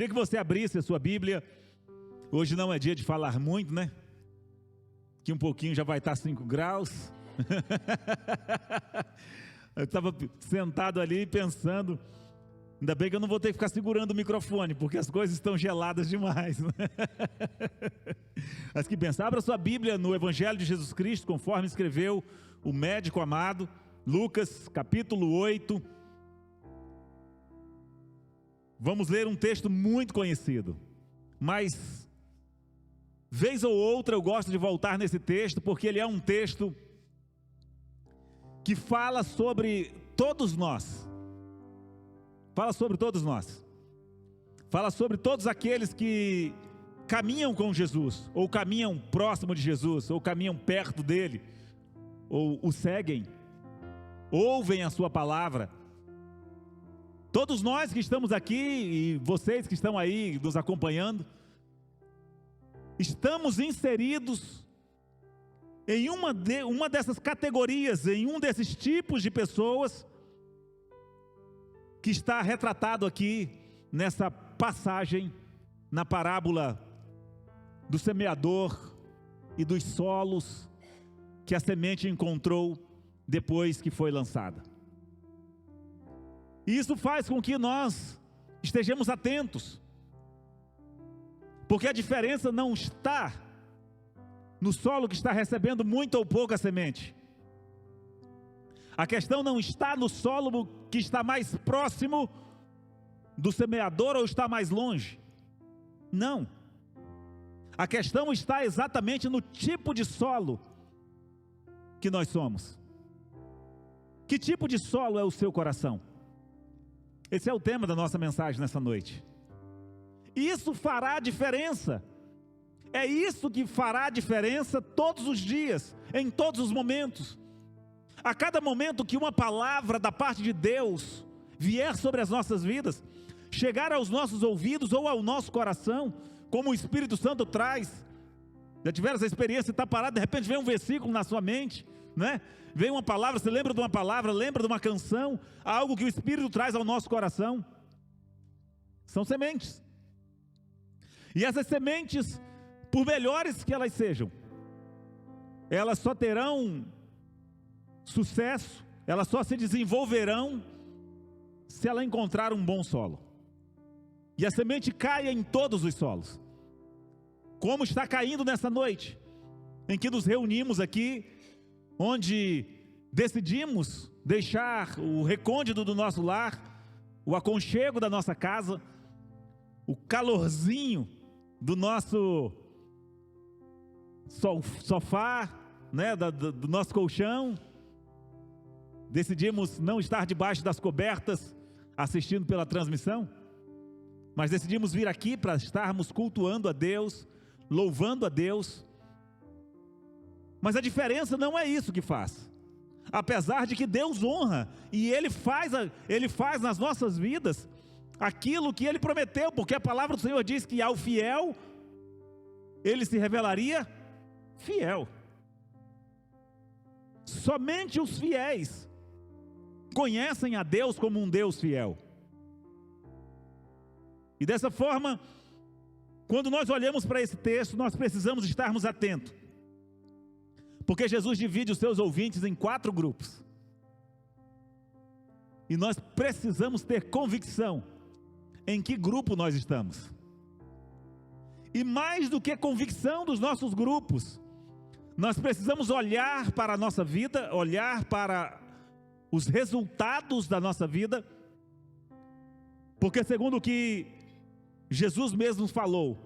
Queria que você abrisse a sua Bíblia. Hoje não é dia de falar muito, né? Que um pouquinho já vai estar 5 graus. Eu estava sentado ali pensando, ainda bem que eu não vou ter que ficar segurando o microfone, porque as coisas estão geladas demais. Mas que pensa, abra sua Bíblia no Evangelho de Jesus Cristo, conforme escreveu o médico amado, Lucas capítulo 8. Vamos ler um texto muito conhecido, mas vez ou outra eu gosto de voltar nesse texto, porque ele é um texto que fala sobre todos nós. Fala sobre todos nós. Fala sobre todos aqueles que caminham com Jesus, ou caminham próximo de Jesus, ou caminham perto dele, ou o seguem, ouvem a sua palavra. Todos nós que estamos aqui, e vocês que estão aí nos acompanhando, estamos inseridos em uma dessas categorias, em um desses tipos de pessoas que está retratado aqui nessa passagem, na parábola do semeador e dos solos que a semente encontrou depois que foi lançada. E isso faz com que nós estejamos atentos, porque a diferença não está no solo que está recebendo muito ou pouca semente. A questão não está no solo que está mais próximo do semeador ou está mais longe. Não. A questão está exatamente no tipo de solo que nós somos. Que tipo de solo é o seu coração? Esse é o tema da nossa mensagem nessa noite. Isso fará diferença. É isso que fará diferença todos os dias, em todos os momentos. A cada momento que uma palavra da parte de Deus vier sobre as nossas vidas, chegar aos nossos ouvidos ou ao nosso coração, como o Espírito Santo traz. Já tiveram essa experiência, você está parado, de repente vem um versículo na sua mente, né? Vem uma palavra, você lembra de uma palavra, lembra de uma canção, algo que o Espírito traz ao nosso coração. São sementes. E essas sementes, por melhores que elas sejam, elas só terão sucesso, elas só se desenvolverão se ela encontrar um bom solo. E a semente caia em todos os solos, como está caindo nessa noite, em que nos reunimos aqui, onde decidimos deixar o recôndito do nosso lar, o aconchego da nossa casa, o calorzinho do nosso sofá, né, do nosso colchão. Decidimos não estar debaixo das cobertas assistindo pela transmissão, mas decidimos vir aqui para estarmos cultuando a Deus, louvando a Deus. Mas a diferença não é isso que faz. Apesar de que Deus honra e Ele faz nas nossas vidas aquilo que Ele prometeu, porque a palavra do Senhor diz que ao fiel Ele se revelaria fiel. Somente os fiéis conhecem a Deus como um Deus fiel. E dessa forma, quando nós olhamos para esse texto, nós precisamos estarmos atentos, porque Jesus divide os seus ouvintes em 4 grupos, e nós precisamos ter convicção em que grupo nós estamos. E mais do que convicção dos nossos grupos, nós precisamos olhar para a nossa vida, olhar para os resultados da nossa vida, porque segundo o que Jesus mesmo falou,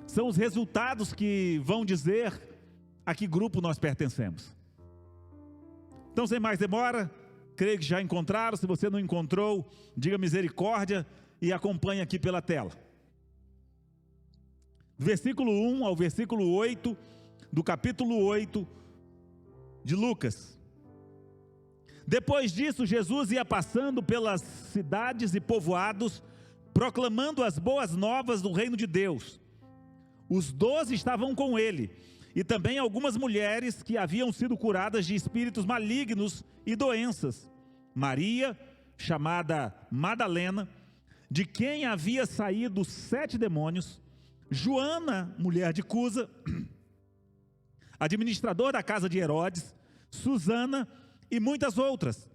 são os resultados que vão dizer a que grupo nós pertencemos. Então, sem mais demora, creio que já encontraram. Se você não encontrou, diga misericórdia e acompanhe aqui pela tela. Do versículo 1 ao versículo 8, do capítulo 8 de Lucas. Depois disso, Jesus ia passando pelas cidades e povoados, proclamando as boas novas do reino de Deus. Os 12 estavam com ele, e também algumas mulheres que haviam sido curadas de espíritos malignos e doenças. Maria, chamada Madalena, de quem havia saído 7 demônios, Joana, mulher de Cusa, administrador da casa de Herodes, Susana e muitas outras.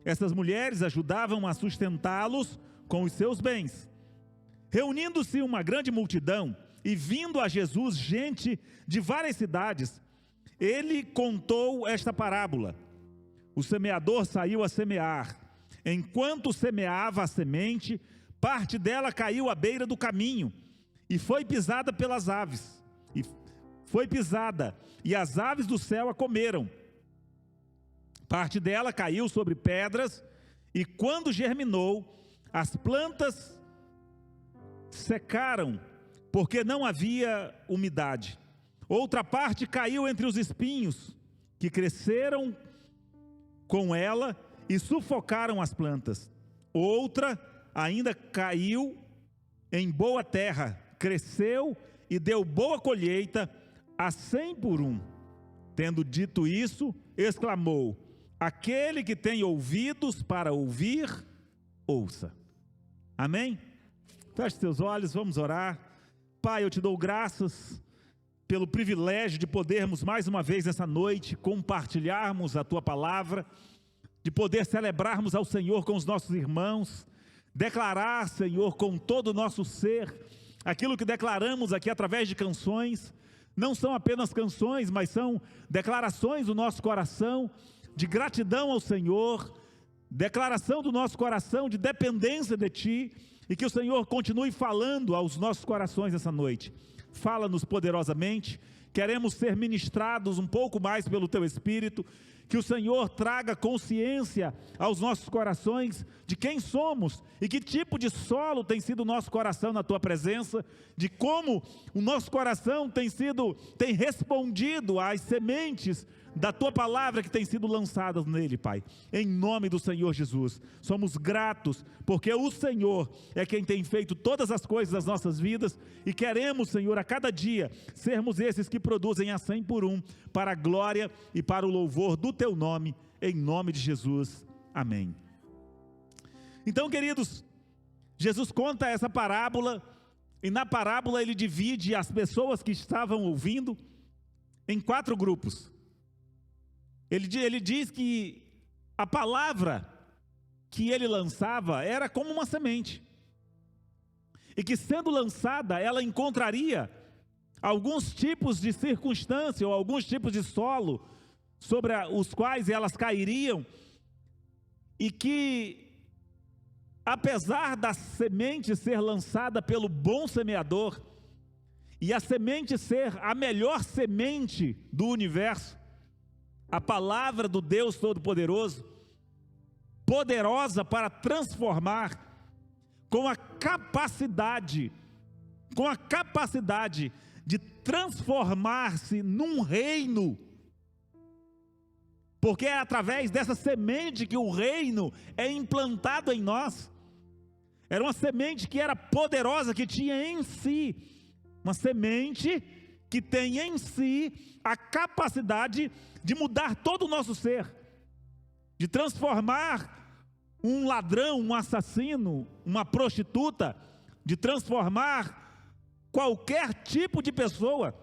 Essas mulheres ajudavam a sustentá-los com os seus bens. Reunindo-se uma grande multidão e vindo a Jesus gente de várias cidades, ele contou esta parábola. O semeador saiu a semear. Enquanto semeava a semente, parte dela caiu à beira do caminho e foi pisada pelas aves. E as aves do céu a comeram. Parte dela caiu sobre pedras e quando germinou, as plantas secaram, porque não havia umidade. Outra parte caiu entre os espinhos, que cresceram com ela e sufocaram as plantas. Outra ainda caiu em boa terra, cresceu e deu boa colheita, a 100 por 1. Tendo dito isso, exclamou: aquele que tem ouvidos para ouvir, ouça. Amém? Feche seus olhos, vamos orar. Pai, eu te dou graças pelo privilégio de podermos mais uma vez nessa noite compartilharmos a Tua palavra, de poder celebrarmos ao Senhor com os nossos irmãos, declarar, Senhor, com todo o nosso ser, aquilo que declaramos aqui através de canções. Não são apenas canções, mas são declarações do nosso coração, de gratidão ao Senhor, declaração do nosso coração de dependência de Ti, e que o Senhor continue falando aos nossos corações essa noite. Fala-nos poderosamente, queremos ser ministrados um pouco mais pelo Teu Espírito, que o Senhor traga consciência aos nossos corações de quem somos e que tipo de solo tem sido o nosso coração na Tua presença, de como o nosso coração tem respondido às sementes da Tua palavra que tem sido lançada nele, Pai, em nome do Senhor Jesus. Somos gratos, porque o Senhor é quem tem feito todas as coisas das nossas vidas, e queremos, Senhor, a cada dia, sermos esses que produzem a 100 por 1, para a glória e para o louvor do Teu nome, em nome de Jesus, amém. Então, queridos, Jesus conta essa parábola, e na parábola ele divide as pessoas que estavam ouvindo em 4 grupos. Ele diz que a palavra que ele lançava era como uma semente, e que sendo lançada, ela encontraria alguns tipos de circunstância, ou alguns tipos de solo, sobre os quais elas cairiam, e que, apesar da semente ser lançada pelo bom semeador, e a semente ser a melhor semente do universo, a palavra do Deus Todo-Poderoso, poderosa para transformar, com a capacidade de transformar-se num reino, porque é através dessa semente que o reino é implantado em nós. Era uma semente que era poderosa, que tinha em si, uma semente que tem em si a capacidade de mudar todo o nosso ser, de transformar um ladrão, um assassino, uma prostituta, de transformar qualquer tipo de pessoa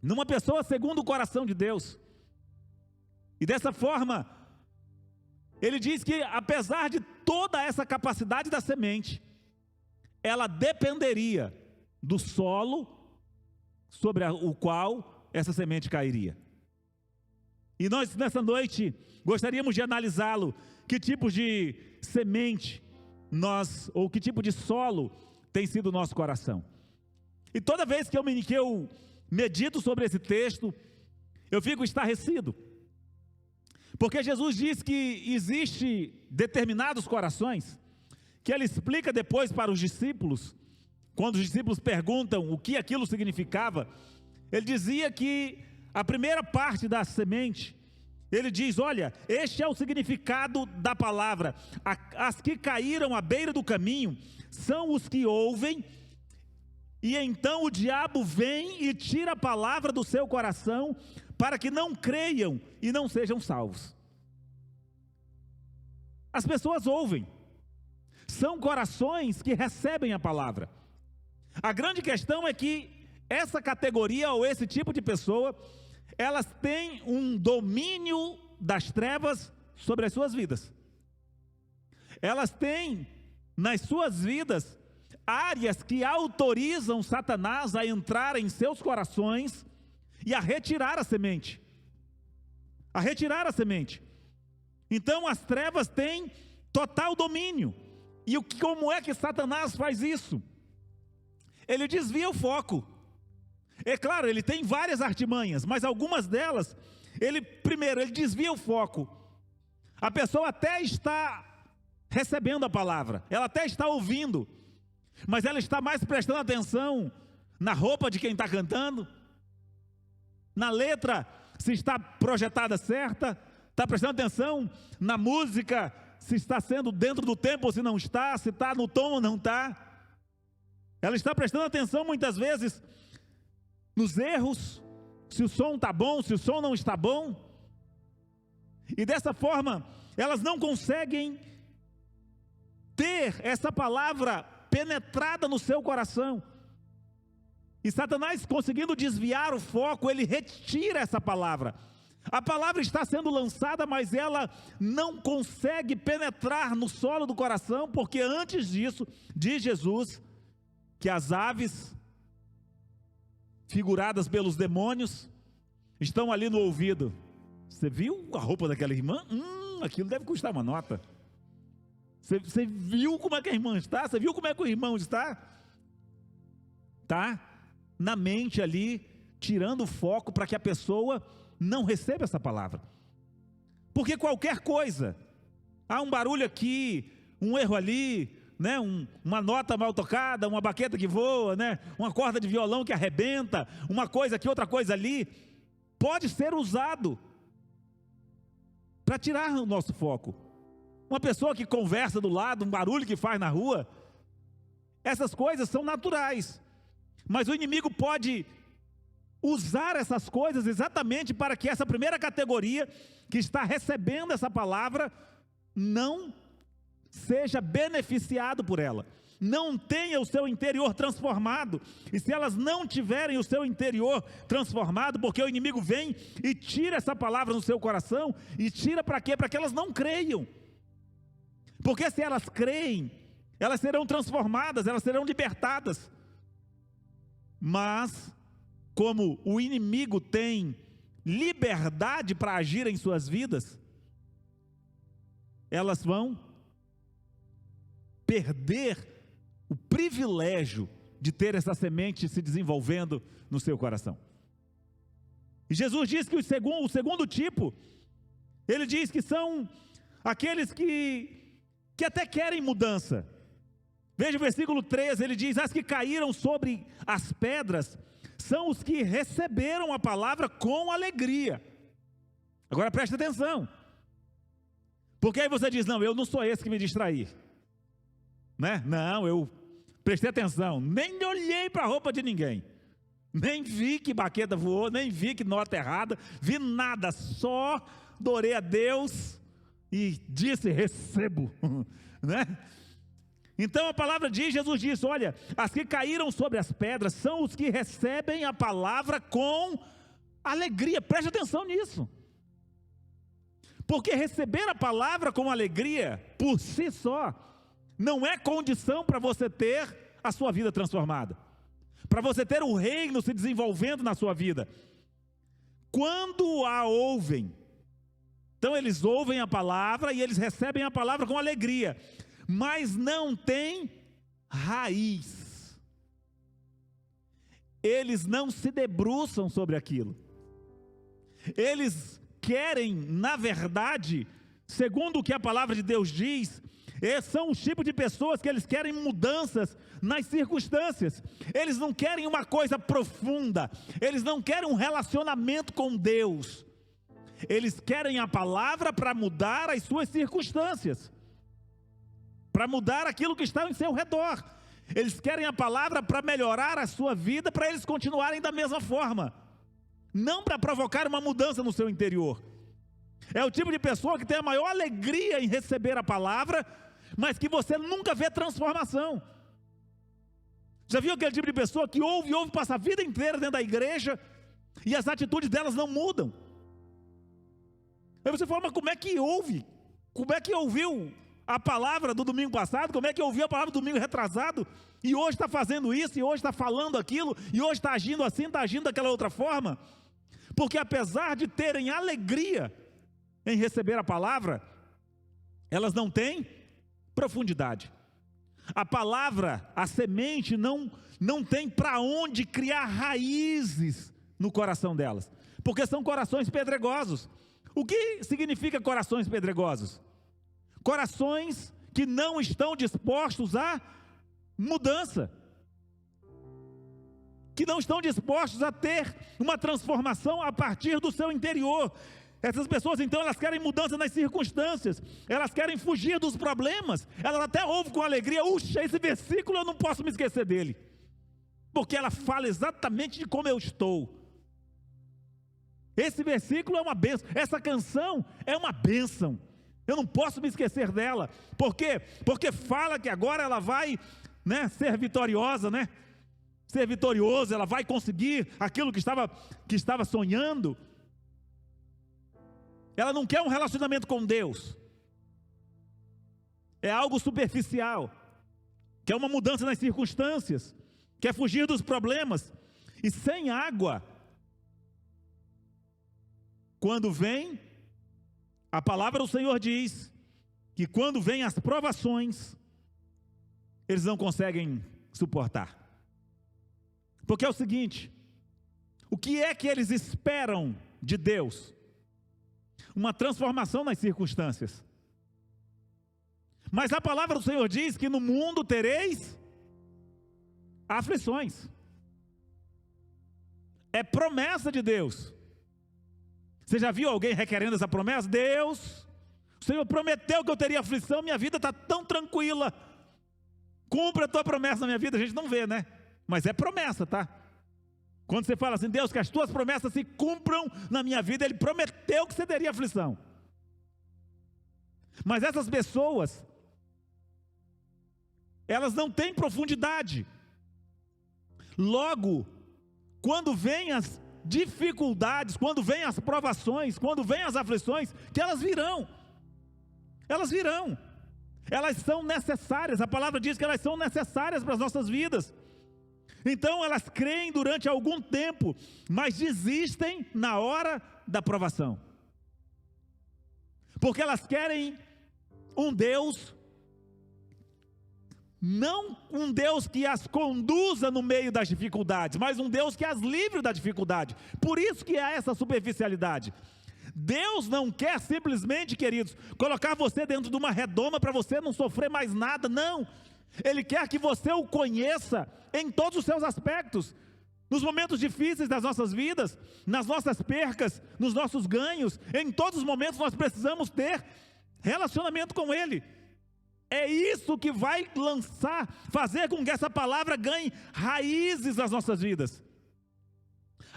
numa pessoa segundo o coração de Deus. E dessa forma, ele diz que apesar de toda essa capacidade da semente, ela dependeria do solo sobre o qual essa semente cairia. E nós nessa noite gostaríamos de analisá-lo, que tipo de semente ou que tipo de solo tem sido o nosso coração. E toda vez que eu medito sobre esse texto, eu fico estarrecido, porque Jesus diz que existe determinados corações, que ele explica depois para os discípulos, quando os discípulos perguntam o que aquilo significava. Ele dizia que a primeira parte da semente, ele diz: olha, este é o significado da palavra. As que caíram à beira do caminho são os que ouvem, e então o diabo vem e tira a palavra do seu coração, para que não creiam e não sejam salvos. As pessoas ouvem, são corações que recebem a palavra. A grande questão é que essa categoria ou esse tipo de pessoa, elas têm um domínio das trevas sobre as suas vidas. Elas têm nas suas vidas áreas que autorizam Satanás a entrar em seus corações e a retirar a semente. A retirar a semente. Então as trevas têm total domínio. E como é que Satanás faz isso? Ele desvia o foco. É claro, ele tem várias artimanhas, mas algumas delas, primeiro, ele desvia o foco. A pessoa até está recebendo a palavra, ela até está ouvindo, mas ela está mais prestando atenção na roupa de quem está cantando, na letra, se está projetada certa, está prestando atenção na música, se está sendo dentro do tempo ou se não está, se está no tom ou não está. Ela está prestando atenção muitas vezes nos erros, se o som está bom, se o som não está bom. E dessa forma, elas não conseguem ter essa palavra penetrada no seu coração. E Satanás, conseguindo desviar o foco, ele retira essa palavra. A palavra está sendo lançada, mas ela não consegue penetrar no solo do coração, porque antes disso, diz Jesus, que as aves, figuradas pelos demônios, estão ali no ouvido. Você viu a roupa daquela irmã? Aquilo deve custar uma nota. Você viu como é que a irmã está? Você viu como é que o irmão está? Tá na mente ali, tirando o foco para que a pessoa não receba essa palavra. Porque qualquer coisa, há um barulho aqui, um erro ali, né? Uma nota mal tocada, uma baqueta que voa, né? Uma corda de violão que arrebenta, uma coisa aqui, outra coisa ali, pode ser usado para tirar o nosso foco. Uma pessoa que conversa do lado, um barulho que faz na rua, essas coisas são naturais, mas o inimigo pode usar essas coisas exatamente para que essa primeira categoria que está recebendo essa palavra não seja beneficiado por ela, não tenha o seu interior transformado. E se elas não tiverem o seu interior transformado, porque o inimigo vem e tira essa palavra no seu coração, e tira para quê? Para que elas não creiam. Porque se elas creem, elas serão transformadas, elas serão libertadas. Mas como o inimigo tem liberdade para agir em suas vidas, elas vão perder o privilégio de ter essa semente se desenvolvendo no seu coração. E Jesus diz que o segundo tipo, ele diz que são aqueles que até querem mudança. Veja o versículo 13, ele diz: as que caíram sobre as pedras são os que receberam a palavra com alegria. Agora preste atenção, porque aí você diz: não, eu não sou esse que me distraí, né? Não, eu prestei atenção, nem olhei para a roupa de ninguém, nem vi que baqueta voou, nem vi que nota errada, vi nada, só adorei a Deus e disse: recebo, né? Então a palavra diz, Jesus disse: olha, as que caíram sobre as pedras são os que recebem a palavra com alegria. Preste atenção nisso, porque receber a palavra com alegria, por si só, não é condição para você ter a sua vida transformada, para você ter o reino se desenvolvendo na sua vida. Quando a ouvem, então eles ouvem a palavra e eles recebem a palavra com alegria, mas não tem raiz. Eles não se debruçam sobre aquilo. Eles querem, na verdade, segundo o que a palavra de Deus diz, são os tipos de pessoas que eles querem mudanças nas circunstâncias. Eles não querem uma coisa profunda, eles não querem um relacionamento com Deus. Eles querem a palavra para mudar as suas circunstâncias, para mudar aquilo que está em seu redor. Eles querem a palavra para melhorar a sua vida, para eles continuarem da mesma forma, não para provocar uma mudança no seu interior. É o tipo de pessoa que tem a maior alegria em receber a palavra, mas que você nunca vê transformação. Já viu aquele tipo de pessoa que ouve, passa a vida inteira dentro da igreja e as atitudes delas não mudam? Aí você fala, mas como é que ouve? Como é que ouviu a palavra do domingo passado? Como é que ouviu a palavra do domingo retrasado? E hoje está fazendo isso, e hoje está falando aquilo, e hoje está agindo assim, está agindo daquela outra forma? Porque apesar de terem alegria em receber a palavra, elas não têm profundidade. A palavra, a semente, não tem para onde criar raízes no coração delas, porque são corações pedregosos. O que significa corações pedregosos? Corações que não estão dispostos à mudança, que não estão dispostos a ter uma transformação a partir do seu interior. Essas pessoas, então, elas querem mudança nas circunstâncias, elas querem fugir dos problemas, elas até ouvem com alegria, esse versículo eu não posso me esquecer dele, porque ela fala exatamente de como eu estou. Esse versículo é uma bênção, essa canção é uma bênção, eu não posso me esquecer dela. Por quê? Porque fala que agora ela vai, ser vitoriosa, ser vitorioso, ela vai conseguir aquilo que estava sonhando. Ela não quer um relacionamento com Deus, é algo superficial, quer uma mudança nas circunstâncias, quer fugir dos problemas. E sem água, quando vem, a palavra do Senhor diz que quando vem as provações, eles não conseguem suportar. Porque é o seguinte, o que é que eles esperam de Deus? Uma transformação nas circunstâncias. Mas a palavra do Senhor diz que no mundo tereis aflições. É promessa de Deus. Você já viu alguém requerendo essa promessa? Deus, o Senhor prometeu que eu teria aflição, minha vida está tão tranquila. Cumpra a tua promessa na minha vida. A gente não vê, mas é promessa, tá? Quando você fala assim, Deus, que as tuas promessas se cumpram na minha vida, Ele prometeu que você teria aflição. Mas essas pessoas, elas não têm profundidade. Logo, quando vêm as dificuldades, quando vêm as provações, quando vêm as aflições, que elas virão. Elas são necessárias, a palavra diz que elas são necessárias para as nossas vidas. Então elas creem durante algum tempo, mas desistem na hora da provação, porque elas querem um Deus, não um Deus que as conduza no meio das dificuldades, mas um Deus que as livre da dificuldade. Por isso que há essa superficialidade. Deus não quer simplesmente, queridos, colocar você dentro de uma redoma para você não sofrer mais nada, não. Ele quer que você o conheça em todos os seus aspectos, nos momentos difíceis das nossas vidas, nas nossas percas, nos nossos ganhos, em todos os momentos nós precisamos ter relacionamento com Ele. É isso que vai fazer com que essa palavra ganhe raízes nas nossas vidas.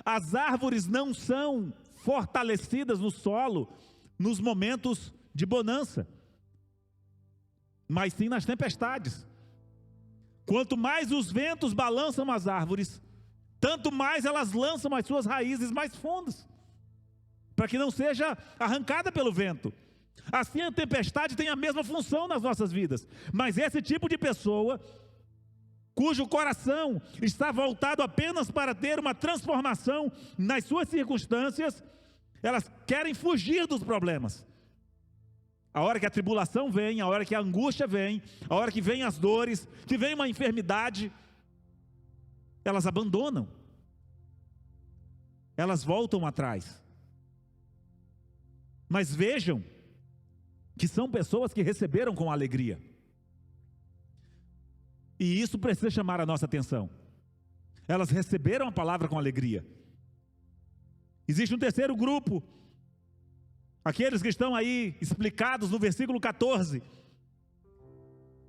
As árvores não são fortalecidas no solo nos momentos de bonança, mas sim nas tempestades. Quanto mais os ventos balançam as árvores, tanto mais elas lançam as suas raízes mais fundas, para que não seja arrancada pelo vento. Assim a tempestade tem a mesma função nas nossas vidas, mas esse tipo de pessoa, cujo coração está voltado apenas para ter uma transformação nas suas circunstâncias, elas querem fugir dos problemas. A hora que a tribulação vem, a hora que a angústia vem, a hora que vem as dores, que vem uma enfermidade, elas abandonam, elas voltam atrás. Mas vejam que são pessoas que receberam com alegria, e isso precisa chamar a nossa atenção. Elas receberam a palavra com alegria. Existe um terceiro grupo, aqueles que estão aí explicados no versículo 14.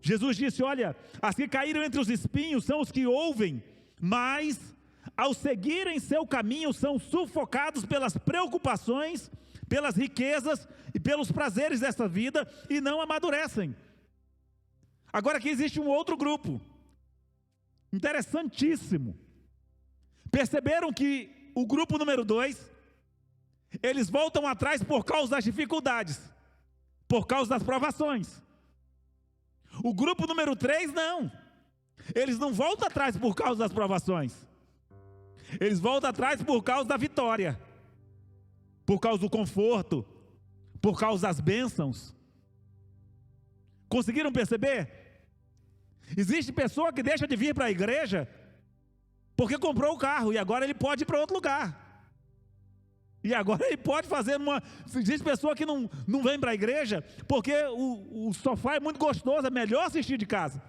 Jesus disse, olha, as que caíram entre os espinhos são os que ouvem, mas ao seguirem seu caminho são sufocados pelas preocupações, pelas riquezas e pelos prazeres desta vida e não amadurecem. Agora aqui existe um outro grupo, interessantíssimo. Perceberam que o grupo número 2, eles voltam atrás por causa das dificuldades, por causa das provações. O grupo número 3 não, eles não voltam atrás por causa das provações, eles voltam atrás por causa da vitória, por causa do conforto, por causa das bênçãos. Conseguiram perceber? Existe pessoa que deixa de vir para a igreja porque comprou o carro e agora ele pode ir para outro lugar. E agora ele pode fazer uma... Existe pessoa que não vem para a igreja porque o sofá é muito gostoso, é melhor assistir de casa.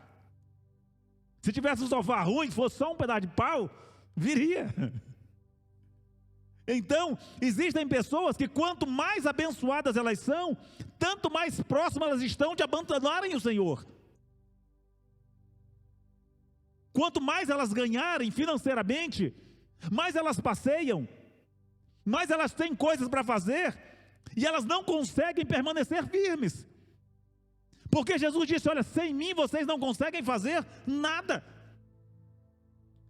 Se tivesse um sofá ruim, fosse só um pedaço de pau, viria. Então, existem pessoas que quanto mais abençoadas elas são, tanto mais próximas elas estão de abandonarem o Senhor. Quanto mais elas ganharem financeiramente, mais elas passeiam, mais elas têm coisas para fazer, e elas não conseguem permanecer firmes. Porque Jesus disse, olha, sem mim vocês não conseguem fazer nada.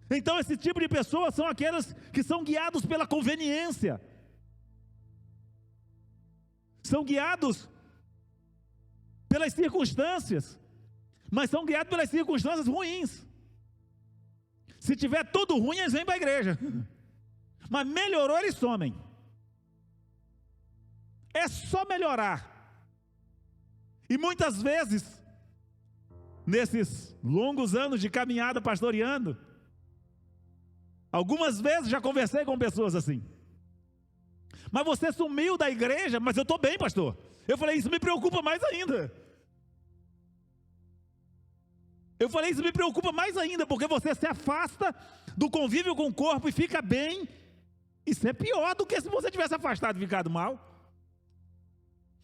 Então esse tipo de pessoas são aquelas que são guiados pela conveniência. São guiados pelas circunstâncias, mas são guiados pelas circunstâncias ruins. Se tiver tudo ruim, eles vêm para a igreja. Mas melhorou, eles somem. É só melhorar. E muitas vezes, nesses longos anos de caminhada pastoreando, algumas vezes já conversei com pessoas assim. Mas você sumiu da igreja, mas eu estou bem, pastor. Eu falei, isso me preocupa mais ainda. Eu falei, isso me preocupa mais ainda, porque você se afasta do convívio com o corpo e fica bem. Isso é pior do que se você tivesse afastado e ficado mal.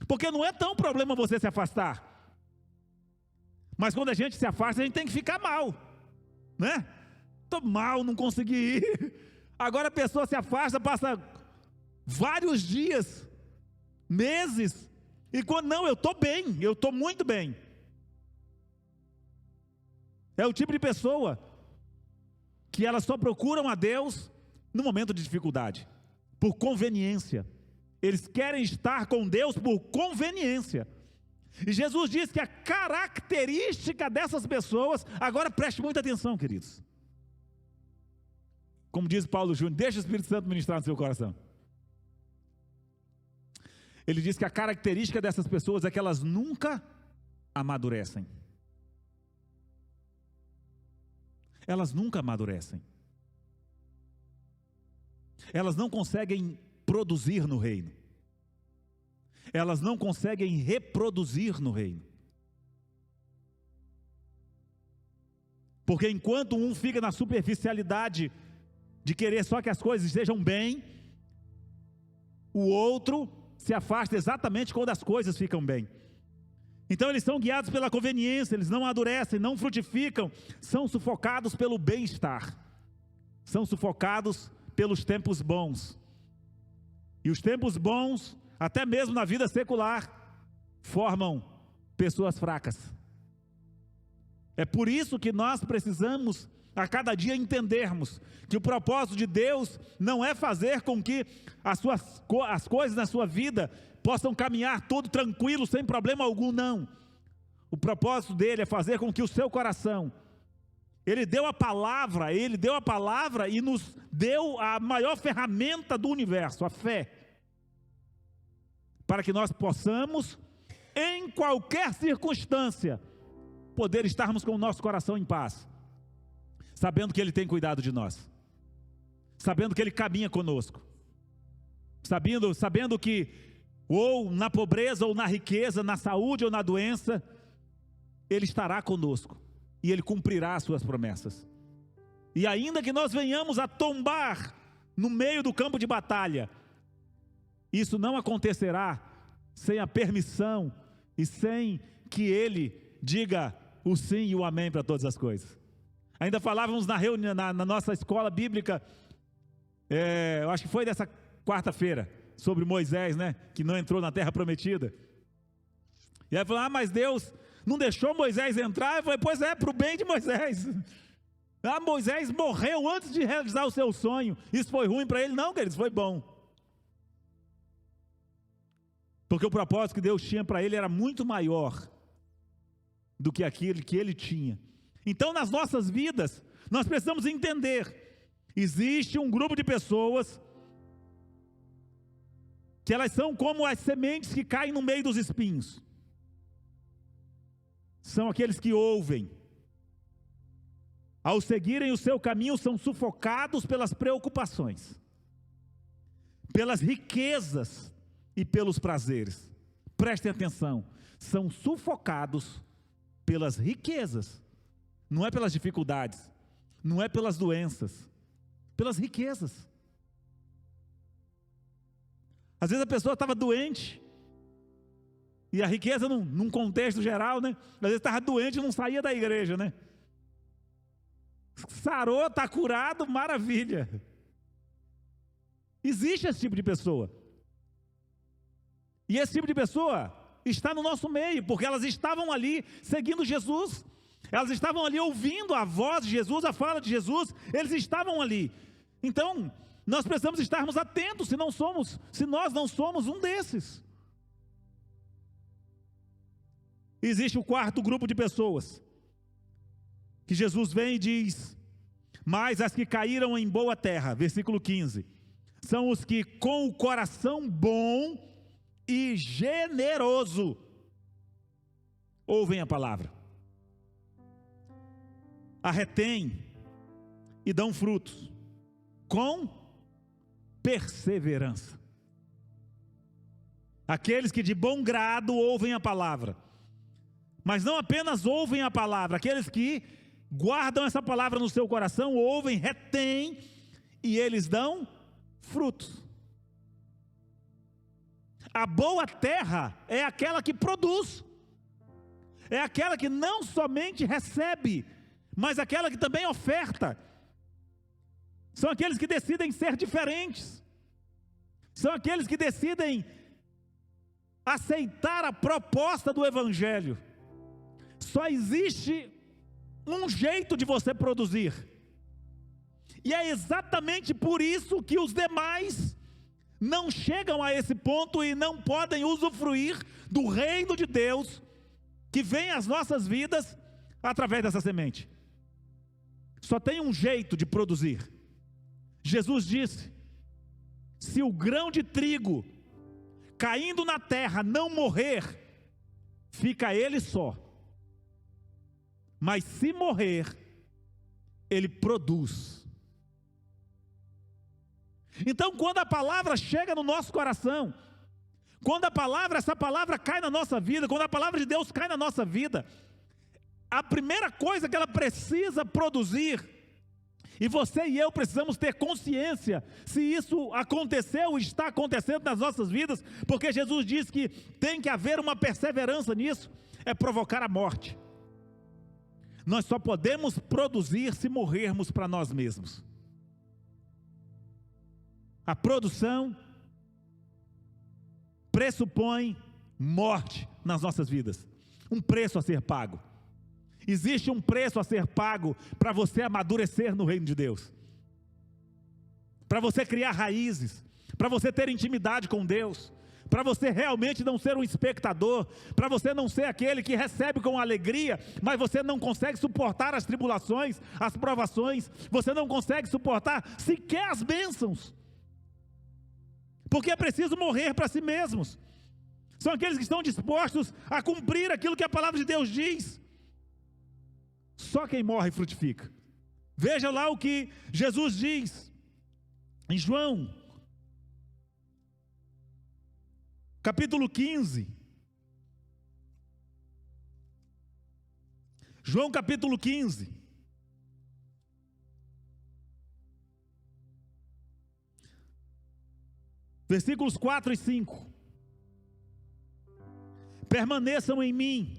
Porque não é tão problema você se afastar. Mas quando a gente se afasta, a gente tem que ficar mal, né? Estou mal, não consegui ir. Agora a pessoa se afasta, passa vários dias, meses, e quando não, eu estou bem, eu estou muito bem. É o tipo de pessoa que elas só procuram a Deus no momento de dificuldade, por conveniência. Eles querem estar com Deus por conveniência. E Jesus diz que a característica dessas pessoas, agora preste muita atenção, queridos. Como diz Paulo Júnior, deixa o Espírito Santo ministrar no seu coração. Ele diz que a característica dessas pessoas é que elas nunca amadurecem. Elas nunca amadurecem. Elas não conseguem produzir no reino. Elas não conseguem reproduzir no reino. Porque enquanto um fica na superficialidade de querer só que as coisas estejam bem, o outro se afasta exatamente quando as coisas ficam bem. Então eles são guiados pela conveniência, eles não amadurecem, não frutificam, são sufocados pelo bem-estar, são sufocados pelos tempos bons. E os tempos bons, até mesmo na vida secular, formam pessoas fracas. É por isso que nós precisamos a cada dia entendermos que o propósito de Deus não é fazer com que as coisas na sua vida possam caminhar tudo tranquilo, sem problema algum, não. O propósito dele é fazer com que o seu coração, ele deu a palavra e nos deu a maior ferramenta do universo, a fé, para que nós possamos, em qualquer circunstância, poder estarmos com o nosso coração em paz, sabendo que ele tem cuidado de nós, sabendo que ele caminha conosco, sabendo que ou na pobreza ou na riqueza, na saúde ou na doença, ele estará conosco e ele cumprirá as suas promessas. E ainda que nós venhamos a tombar no meio do campo de batalha, isso não acontecerá sem a permissão e sem que ele diga o sim e o amém para todas as coisas. Ainda falávamos na reunião, na nossa escola bíblica, eu acho que foi dessa quarta-feira, sobre Moisés, né, que não entrou na terra prometida. E aí falou, mas Deus não deixou Moisés entrar, e foi, pois é, para o bem de Moisés. Moisés morreu antes de realizar o seu sonho. Isso foi ruim para ele? Não, queridos, foi bom. Porque o propósito que Deus tinha para ele era muito maior do que aquele que ele tinha. Então, nas nossas vidas, nós precisamos entender: existe um grupo de pessoas que elas são como as sementes que caem no meio dos espinhos. São aqueles que ouvem. Ao seguirem o seu caminho, são sufocados pelas preocupações, pelas riquezas e pelos prazeres. Prestem atenção, são sufocados pelas riquezas, não é pelas dificuldades, não é pelas doenças, pelas riquezas. Às vezes a pessoa estava doente, e a riqueza num contexto geral, né? Às vezes estava doente e não saía da igreja, né? Sarou, está curado, maravilha. Existe esse tipo de pessoa. E esse tipo de pessoa está no nosso meio, porque elas estavam ali seguindo Jesus. Elas estavam ali ouvindo a voz de Jesus, a fala de Jesus. Eles estavam ali. Então, nós precisamos estarmos atentos se nós não somos um desses. Existe o quarto grupo de pessoas, que Jesus vem e diz: mas as que caíram em boa terra, versículo 15, são os que com o coração bom e generoso ouvem a palavra, a retêm e dão frutos com perseverança. Aqueles que de bom grado ouvem a palavra, mas não apenas ouvem a palavra, aqueles que guardam essa palavra no seu coração, ouvem, retêm, e eles dão frutos. A boa terra é aquela que produz, é aquela que não somente recebe, mas aquela que também oferta. São aqueles que decidem ser diferentes, são aqueles que decidem aceitar a proposta do Evangelho. Só existe um jeito de você produzir, e é exatamente por isso que os demais não chegam a esse ponto e não podem usufruir do reino de Deus que vem às nossas vidas através dessa semente. Só tem um jeito de produzir. Jesus disse: se o grão de trigo caindo na terra não morrer, fica ele só, mas se morrer, ele produz. Então, quando a palavra chega no nosso coração, quando essa palavra cai na nossa vida, quando a palavra de Deus cai na nossa vida, a primeira coisa que ela precisa produzir, e você e eu precisamos ter consciência se isso aconteceu ou está acontecendo nas nossas vidas, porque Jesus diz que tem que haver uma perseverança nisso, é provocar a morte. Nós só podemos produzir se morrermos para nós mesmos. A produção pressupõe morte nas nossas vidas, um preço a ser pago. Existe um preço a ser pago para você amadurecer no reino de Deus, para você criar raízes, para você ter intimidade com Deus, para você realmente não ser um espectador, para você não ser aquele que recebe com alegria, mas você não consegue suportar as tribulações, as provações, você não consegue suportar sequer as bênçãos, porque é preciso morrer para si mesmos. São aqueles que estão dispostos a cumprir aquilo que a palavra de Deus diz. Só quem morre frutifica. Veja lá o que Jesus diz em João capítulo 15. João capítulo 15. Versículos 4 e 5. Permaneçam em mim,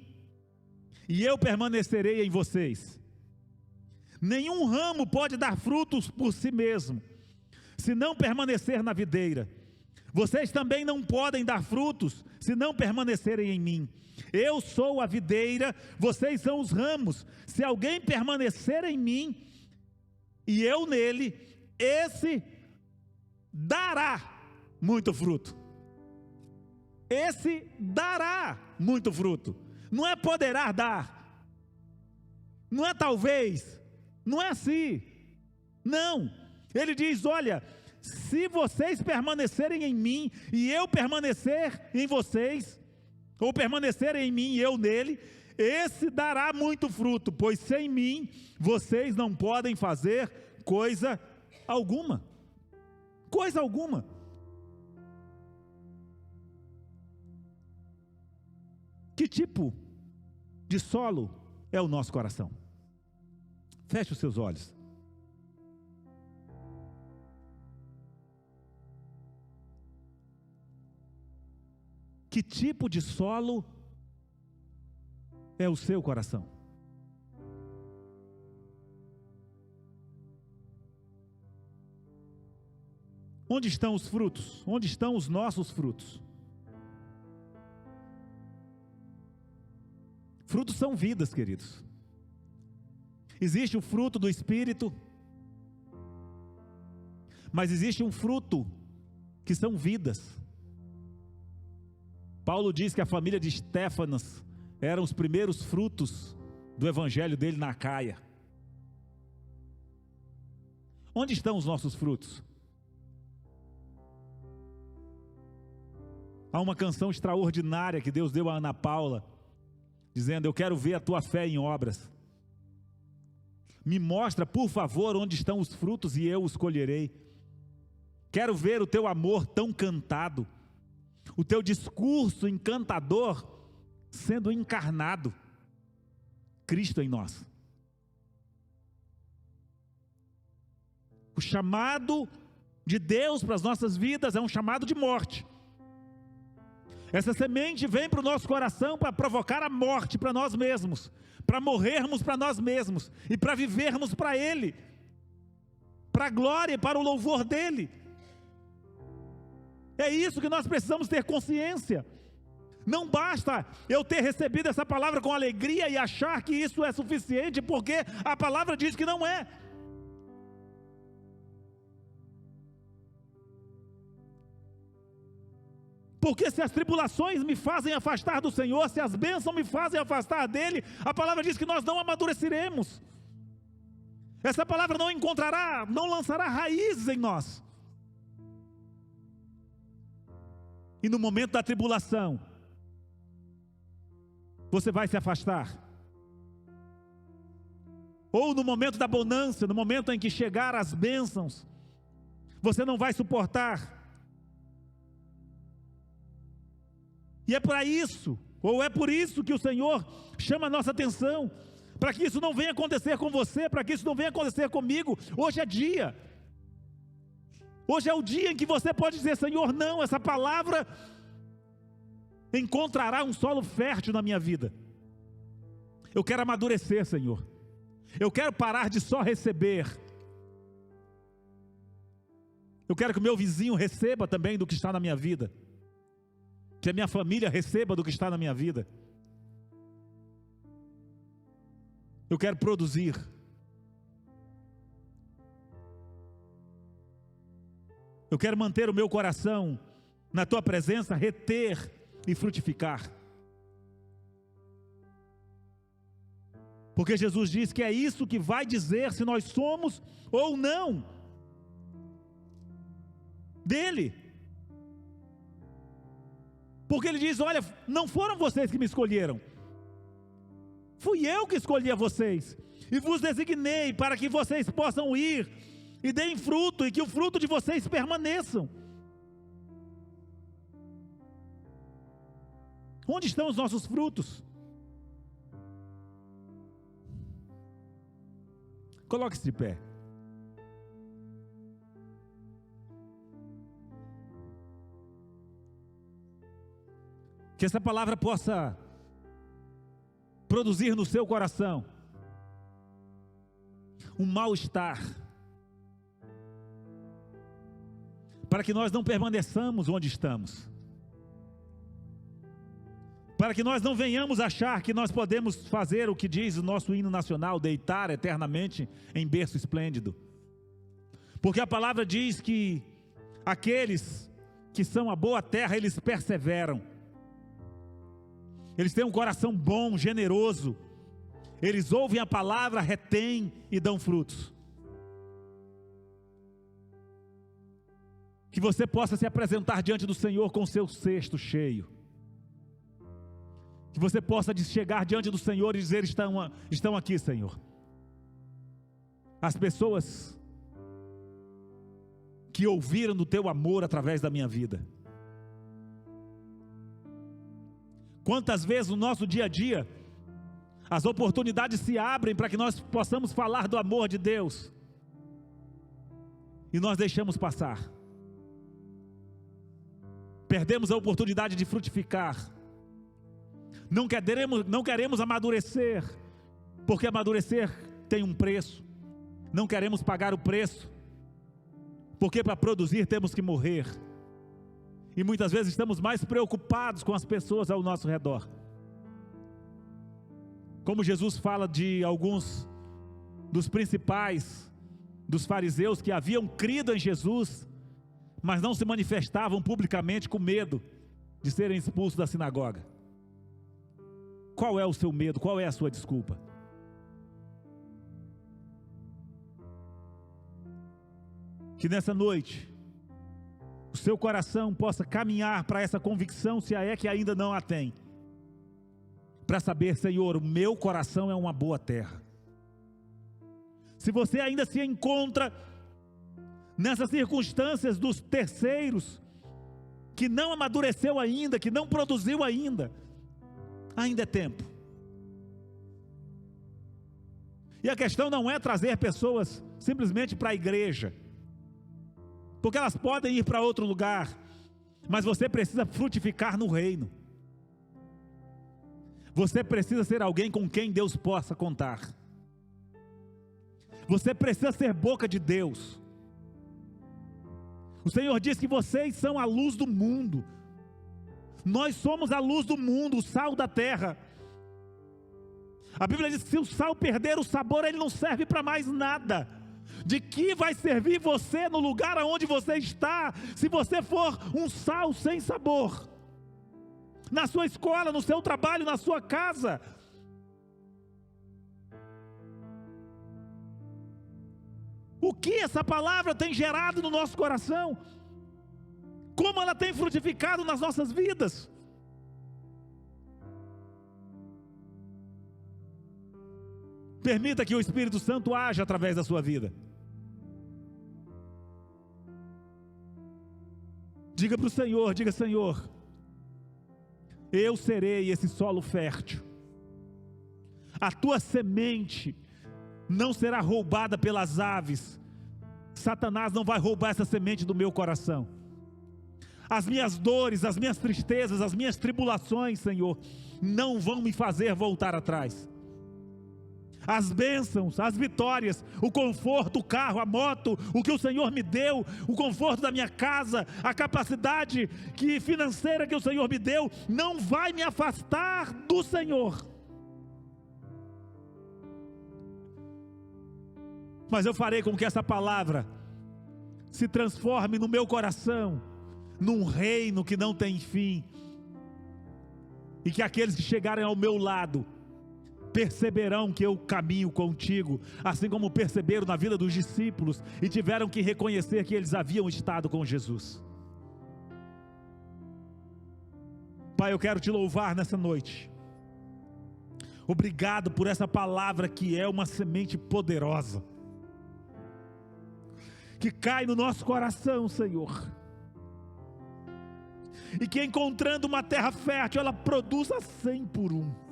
e eu permanecerei em vocês. Nenhum ramo pode dar frutos por si mesmo, se não permanecer na videira. Vocês também não podem dar frutos se não permanecerem em mim. Eu sou a videira, vocês são os ramos. Se alguém permanecer em mim e eu nele, esse dará muito fruto. Esse dará muito fruto. Não é poderá dar, não é talvez, não é assim, não. Ele diz: olha, se vocês permanecerem em mim e eu permanecer em vocês, ou permanecerem em mim e eu nele, esse dará muito fruto, pois sem mim vocês não podem fazer coisa alguma. Coisa alguma. Que tipo de solo é o nosso coração? Feche os seus olhos. Que tipo de solo é o seu coração? Onde estão os frutos? Onde estão os nossos frutos? Frutos são vidas, queridos. Existe o fruto do Espírito, mas existe um fruto que são vidas. Paulo diz que a família de Estéfanas eram os primeiros frutos do evangelho dele na Acaia. Onde estão os nossos frutos? Há uma canção extraordinária que Deus deu a Ana Paula, dizendo: eu quero ver a tua fé em obras. Me mostra, por favor, onde estão os frutos e eu os colherei. Quero ver o teu amor tão cantado, o teu discurso encantador sendo encarnado, Cristo em nós. O chamado de Deus para as nossas vidas é um chamado de morte. Essa semente vem para o nosso coração para provocar a morte para nós mesmos, para morrermos para nós mesmos e para vivermos para Ele, para a glória e para o louvor dEle. É isso que nós precisamos ter consciência. Não basta eu ter recebido essa palavra com alegria e achar que isso é suficiente, porque a palavra diz que não é. Porque se as tribulações me fazem afastar do Senhor, se as bênçãos me fazem afastar dEle, a palavra diz que nós não amadureceremos. Essa palavra não encontrará, não lançará raízes em nós. E no momento da tribulação, você vai se afastar. Ou no momento da bonança, no momento em que chegar as bênçãos, você não vai suportar. E é para isso, ou é por isso que o Senhor chama a nossa atenção, para que isso não venha acontecer com você, para que isso não venha acontecer comigo. Hoje é dia. Hoje é o dia em que você pode dizer: Senhor, não, essa palavra encontrará um solo fértil na minha vida. Eu quero amadurecer, Senhor. Eu quero parar de só receber. Eu quero que o meu vizinho receba também do que está na minha vida. Que a minha família receba do que está na minha vida. Eu quero produzir. Eu quero manter o meu coração na tua presença, reter e frutificar. Porque Jesus diz que é isso que vai dizer se nós somos ou não dele. Porque ele diz: olha, não foram vocês que me escolheram, fui eu que escolhi a vocês, e vos designei para que vocês possam ir e deem fruto, e que o fruto de vocês permaneçam. Onde estão os nossos frutos? Coloque-se de pé. Que essa palavra possa produzir no seu coração um mal-estar, para que nós não permaneçamos onde estamos, para que nós não venhamos achar que nós podemos fazer o que diz o nosso hino nacional, deitar eternamente em berço esplêndido, porque a palavra diz que aqueles que são a boa terra, eles perseveram, eles têm um coração bom, generoso, eles ouvem a palavra, retêm e dão frutos. Que você possa se apresentar diante do Senhor com o seu cesto cheio, que você possa chegar diante do Senhor e dizer: estão aqui, Senhor, as pessoas que ouviram do teu amor através da minha vida. Quantas vezes no nosso dia a dia as oportunidades se abrem para que nós possamos falar do amor de Deus e nós deixamos passar, perdemos a oportunidade de frutificar, não queremos amadurecer, porque amadurecer tem um preço, não queremos pagar o preço, porque para produzir temos que morrer, e muitas vezes estamos mais preocupados com as pessoas ao nosso redor. Como Jesus fala de alguns dos principais, dos fariseus que haviam crido em Jesus, mas não se manifestavam publicamente com medo de serem expulsos da sinagoga. Qual é o seu medo? Qual é a sua desculpa? Que nessa noite o seu coração possa caminhar para essa convicção, se é que ainda não a tem, para saber: Senhor, o meu coração é uma boa terra. Se você ainda se encontra nessas circunstâncias dos terceiros, que não amadureceu ainda, que não produziu ainda é tempo. E a questão não é trazer pessoas simplesmente para a igreja, porque elas podem ir para outro lugar, mas você precisa frutificar no reino. Você precisa ser alguém com quem Deus possa contar. Você precisa ser boca de Deus. O Senhor diz que vocês são a luz do mundo. Nós somos a luz do mundo, o sal da terra. A Bíblia diz que se o sal perder o sabor, ele não serve para mais nada. De que vai servir você no lugar onde você está, se você for um sal sem sabor? Na sua escola, no seu trabalho, na sua casa. O que essa palavra tem gerado no nosso coração? Como ela tem frutificado nas nossas vidas? Permita que o Espírito Santo haja através da sua vida. Diga para o Senhor, diga: Senhor, eu serei esse solo fértil. A tua semente não será roubada pelas aves. Satanás não vai roubar essa semente do meu coração. As minhas dores, as minhas tristezas, as minhas tribulações, Senhor, não vão me fazer voltar atrás. As bênçãos, as vitórias, o conforto, o carro, a moto, o que o Senhor me deu, o conforto da minha casa, a capacidade financeira que o Senhor me deu, não vai me afastar do Senhor. Mas eu farei com que essa palavra se transforme no meu coração, num reino que não tem fim, e que aqueles que chegarem ao meu lado perceberão que eu caminho contigo, assim como perceberam na vida dos discípulos e tiveram que reconhecer que eles haviam estado com Jesus. Pai, eu quero te louvar nessa noite. Obrigado por essa palavra que é uma semente poderosa, que cai no nosso coração, Senhor, e que encontrando uma terra fértil, ela produz a 100 por 1.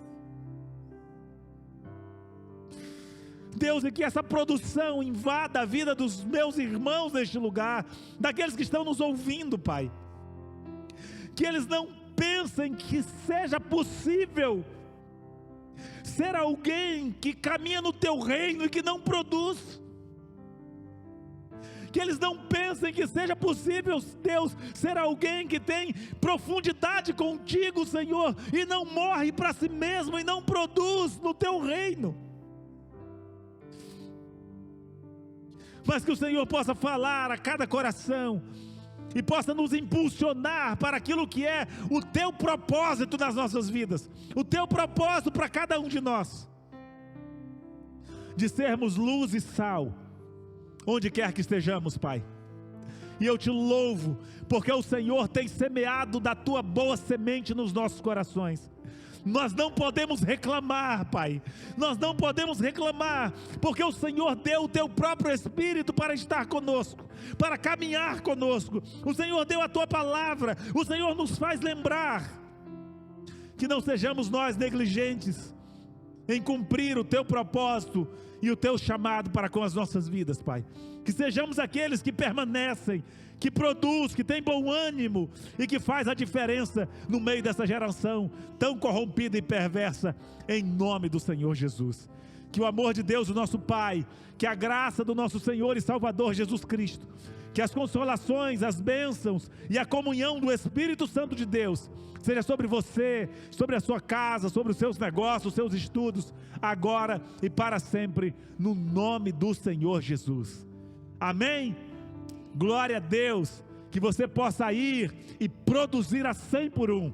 Deus, e que essa produção invada a vida dos meus irmãos neste lugar, daqueles que estão nos ouvindo, Pai, que eles não pensem que seja possível ser alguém que caminha no teu reino e que não produz, que eles não pensem que seja possível, Deus, ser alguém que tem profundidade contigo, Senhor, e não morre para si mesmo, e não produz no teu reino. Mas que o Senhor possa falar a cada coração, e possa nos impulsionar para aquilo que é o teu propósito nas nossas vidas, o teu propósito para cada um de nós, de sermos luz e sal, onde quer que estejamos, Pai. E eu te louvo, porque o Senhor tem semeado da tua boa semente nos nossos corações. Nós não podemos reclamar, Pai, nós não podemos reclamar, porque o Senhor deu o teu próprio Espírito para estar conosco, para caminhar conosco. O Senhor deu a tua palavra, o Senhor nos faz lembrar, que não sejamos nós negligentes em cumprir o teu propósito e o teu chamado para com as nossas vidas, Pai. Que sejamos aqueles que permanecem, que produz, que tem bom ânimo e que faz a diferença no meio dessa geração tão corrompida e perversa, em nome do Senhor Jesus. Que o amor de Deus, o nosso Pai, que a graça do nosso Senhor e Salvador Jesus Cristo, que as consolações, as bênçãos e a comunhão do Espírito Santo de Deus seja sobre você, sobre a sua casa, sobre os seus negócios, os seus estudos, agora e para sempre, no nome do Senhor Jesus. Amém? Glória a Deus, que você possa ir e produzir a 100 por 1,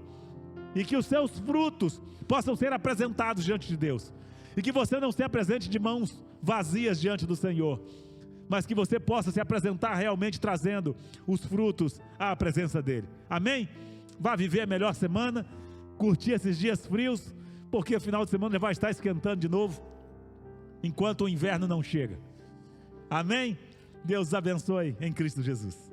e que os seus frutos possam ser apresentados diante de Deus, e que você não se apresente de mãos vazias diante do Senhor, mas que você possa se apresentar realmente trazendo os frutos à presença dEle. Amém? Vá viver a melhor semana, curtir esses dias frios, porque o final de semana já vai estar esquentando de novo, enquanto o inverno não chega. Amém? Deus abençoe em Cristo Jesus.